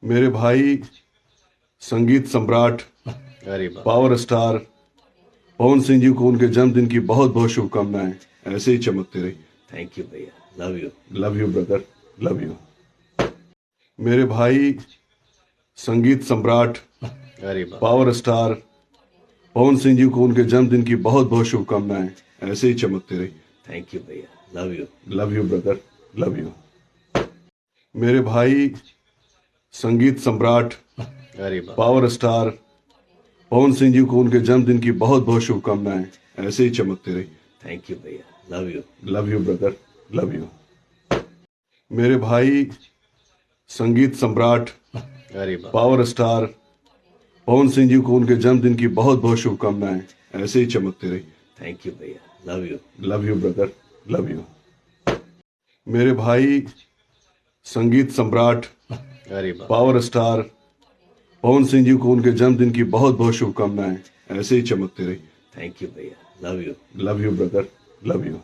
मेरे भाई संगीत सम्राट अरे वाह। पावर स्टार पवन सिंह जी को उनके जन्मदिन की बहुत बहुत शुभकामनाएं। ऐसे ही चमकते रहिए। थैंक यू भैया, love you. Love you brother, love you. मेरे भाई संगीत सम्राट अरे वाह। पावर स्टार पवन सिंह जी को उनके जन्मदिन की बहुत बहुत शुभकामनाएं। ऐसे ही चमकते रहिए। थैंक यू भैया, love you. Love you brother, love you. मेरे भाई संगीत सम्राट अरे वाह। पावर स्टार पवन सिंह जी को उनके जन्मदिन की बहुत बहुत शुभकामनाएं। ऐसे ही चमकते रहिए। थैंक यू भैया, love you. Love you brother, love you. मेरे भाई संगीत सम्राट अरे वाह। पावर स्टार पवन सिंह जी को उनके जन्मदिन की बहुत बहुत शुभकामनाएं। ऐसे ही चमकते रहिए। थैंक यू भैया, love you. Love you brother, love you. मेरे भाई संगीत सम्राट अरे वाह। पावर स्टार पवन सिंह जी को उनके जन्मदिन की बहुत बहुत शुभकामनाएं। ऐसे ही चमकते रहिए। थैंक यू भैया, love you. Love you brother, love you.